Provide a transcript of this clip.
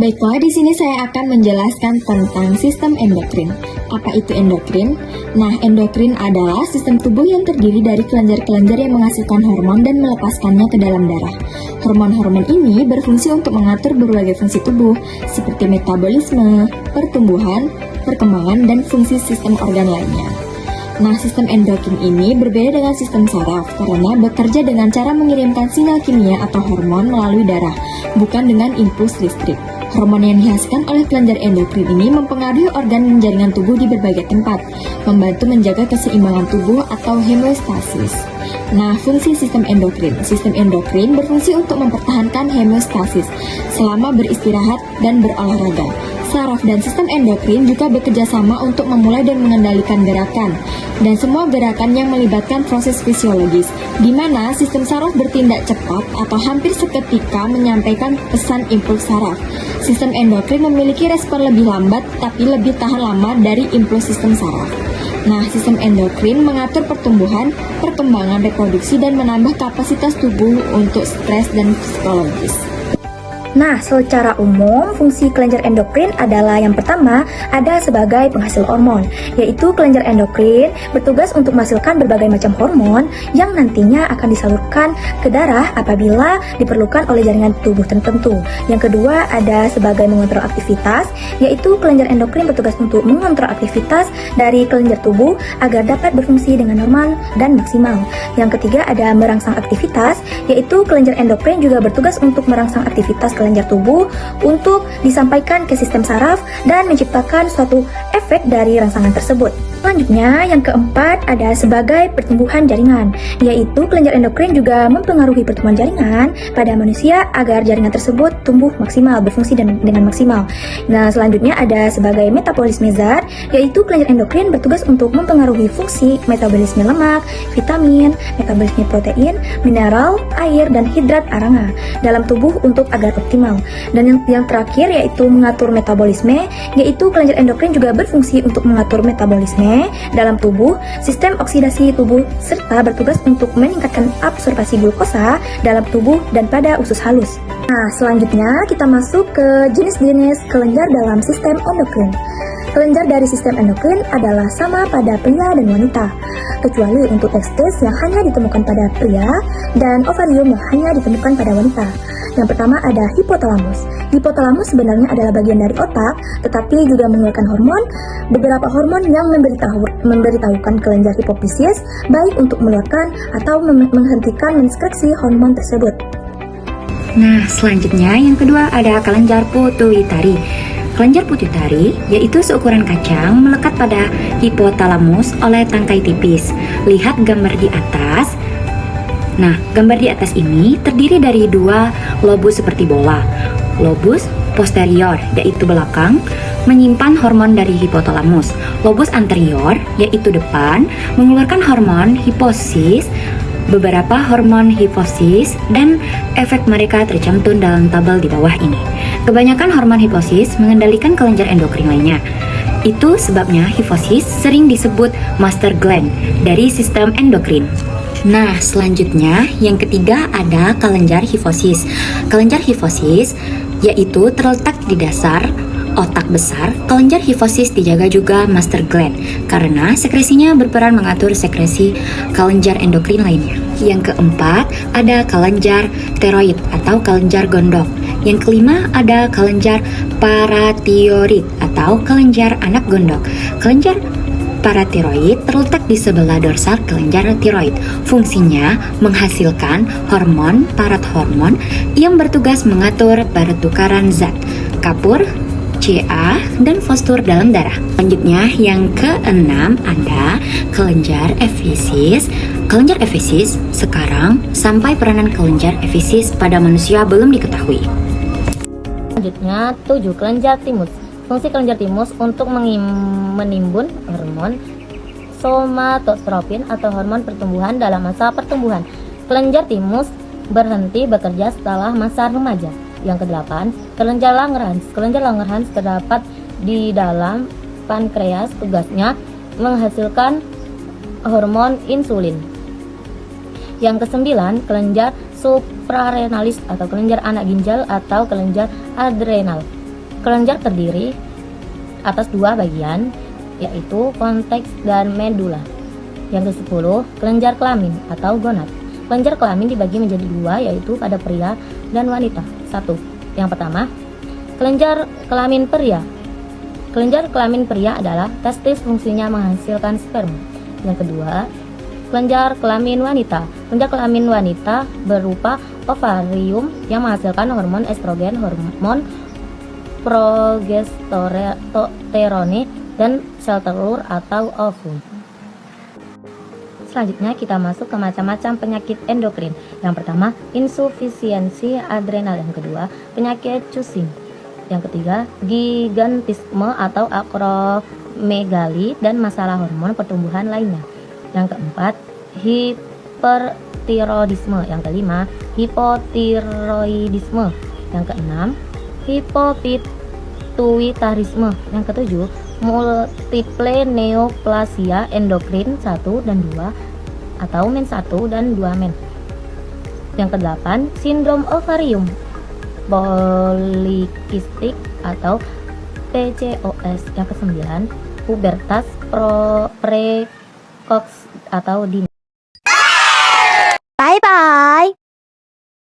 Baiklah, di sini saya akan menjelaskan tentang sistem endokrin. Apa itu endokrin? Nah, endokrin adalah sistem tubuh yang terdiri dari kelenjar-kelenjar yang menghasilkan hormon dan melepaskannya ke dalam darah. Hormon-hormon ini berfungsi untuk mengatur berbagai fungsi tubuh, seperti metabolisme, pertumbuhan, perkembangan, dan fungsi sistem organ lainnya. Nah, sistem endokrin ini berbeda dengan sistem saraf karena bekerja dengan cara mengirimkan sinyal kimia atau hormon melalui darah, bukan dengan impuls listrik. Hormon yang dihasilkan oleh kelenjar endokrin ini mempengaruhi organ dan jaringan tubuh di berbagai tempat, membantu menjaga keseimbangan tubuh atau homeostasis. Nah, fungsi sistem endokrin. Sistem endokrin berfungsi untuk mempertahankan homeostasis selama beristirahat dan berolahraga. Saraf dan sistem endokrin juga bekerja sama untuk memulai dan mengendalikan gerakan, dan semua gerakan yang melibatkan proses fisiologis, di mana sistem saraf bertindak cepat atau hampir seketika menyampaikan pesan impuls saraf. Sistem endokrin memiliki respon lebih lambat tapi lebih tahan lama dari impuls sistem saraf. Nah, sistem endokrin mengatur pertumbuhan, perkembangan reproduksi, dan menambah kapasitas tubuh untuk stres dan psikologis. Nah, secara umum, fungsi kelenjar endokrin adalah yang pertama, ada sebagai penghasil hormon, yaitu kelenjar endokrin bertugas untuk menghasilkan berbagai macam hormon yang nantinya akan disalurkan ke darah apabila diperlukan oleh jaringan tubuh tertentu. Yang kedua, ada sebagai mengontrol aktivitas, yaitu kelenjar endokrin bertugas untuk mengontrol aktivitas dari kelenjar tubuh agar dapat berfungsi dengan normal dan maksimal. Yang ketiga, ada merangsang aktivitas, yaitu kelenjar endokrin juga bertugas untuk merangsang aktivitas kelenjar tubuh untuk disampaikan ke sistem saraf dan menciptakan suatu efek dari rangsangan tersebut. Selanjutnya, yang keempat ada sebagai pertumbuhan jaringan, yaitu kelenjar endokrin juga mempengaruhi pertumbuhan jaringan pada manusia agar jaringan tersebut tumbuh maksimal, berfungsi dengan maksimal. Nah, selanjutnya ada sebagai metabolisme zat, yaitu kelenjar endokrin bertugas untuk mempengaruhi fungsi metabolisme lemak, vitamin, metabolisme protein, mineral, air, dan hidrat aranga dalam tubuh untuk agar optimal. Dan yang terakhir yaitu mengatur metabolisme, yaitu kelenjar endokrin juga berfungsi untuk mengatur metabolisme dalam tubuh, sistem oksidasi tubuh, serta bertugas untuk meningkatkan absorpsi glukosa dalam tubuh dan pada usus halus. Nah, selanjutnya kita masuk ke jenis-jenis kelenjar dalam sistem endokrin. Kelenjar dari sistem endokrin adalah sama pada pria dan wanita, kecuali untuk testis yang hanya ditemukan pada pria dan ovarium yang hanya ditemukan pada wanita. Yang pertama ada hipotalamus. Hipotalamus sebenarnya adalah bagian dari otak, tetapi juga mengeluarkan hormon. Beberapa hormon yang memberitahukan kelenjar hipofisis, baik untuk mengeluarkan atau menghentikan mensekresi hormon tersebut. Nah, selanjutnya yang kedua ada kelenjar pituitari. Kelenjar pituitari yaitu seukuran kacang melekat pada hipotalamus oleh tangkai tipis. Lihat gambar di atas. Nah, gambar di atas ini terdiri dari dua lobus seperti bola. Lobus posterior, yaitu belakang, menyimpan hormon dari hipotalamus. Lobus anterior, yaitu depan, mengeluarkan hormon hipofisis. Beberapa hormon hipofisis dan efek mereka tercantum dalam tabel di bawah ini. Kebanyakan hormon hipofisis mengendalikan kelenjar endokrin lainnya. Itu sebabnya hipofisis sering disebut master gland dari sistem endokrin. Nah, selanjutnya yang ketiga ada kelenjar hipofisis. Kelenjar hipofisis yaitu terletak di dasar otak besar. Kelenjar hipofisis dijaga juga master gland karena sekresinya berperan mengatur sekresi kelenjar endokrin lainnya. Yang keempat ada kelenjar tiroid atau kelenjar gondok. Yang kelima ada kelenjar paratiroid atau kelenjar anak gondok. Kelenjar paratiroid terletak di sebelah dorsal kelenjar tiroid. Fungsinya menghasilkan hormon parathormon yang bertugas mengatur pertukaran zat kapur, Ca, dan fosfor dalam darah. Selanjutnya yang keenam ada kelenjar efisis. Kelenjar efisis sekarang sampai peranan kelenjar efisis pada manusia belum diketahui. Selanjutnya 7. Kelenjar timus. Fungsi kelenjar timus untuk menimbun hormon somatotropin atau hormon pertumbuhan dalam masa pertumbuhan. Kelenjar timus berhenti bekerja setelah masa remaja. Yang kedelapan, kelenjar Langerhans. Kelenjar Langerhans terdapat di dalam pankreas, tugasnya menghasilkan hormon insulin. Yang kesembilan, kelenjar suprarenalis atau kelenjar anak ginjal atau kelenjar adrenal. Kelenjar terdiri atas dua bagian, yaitu konteks dan medula. Yang ke-10, kelenjar kelamin atau gonad. Kelenjar kelamin dibagi menjadi dua, yaitu pada pria dan wanita. 1. Yang pertama, kelenjar kelamin pria. Kelenjar kelamin pria adalah testis, fungsinya menghasilkan sperma. Yang kedua, kelenjar kelamin wanita. Kelenjar kelamin wanita berupa ovarium yang menghasilkan hormon estrogen, hormon progesterone, dan sel telur atau ovum. Selanjutnya kita masuk ke macam-macam penyakit endokrin. Yang pertama, insufisiensi adrenal. Yang kedua, penyakit Cushing. Yang ketiga, gigantisme atau akromegali dan masalah hormon pertumbuhan lainnya. Yang keempat, hipertiroidisme. Yang kelima, hipotiroidisme. Yang keenam, hipopituitarisme. Yang ketujuh, multiple neoplasia endokrin 1 dan 2 atau men 1 dan 2 men. Yang kedelapan, sindrom ovarium polikistik atau PCOS. Yang kesembilan, pubertas precox atau dini.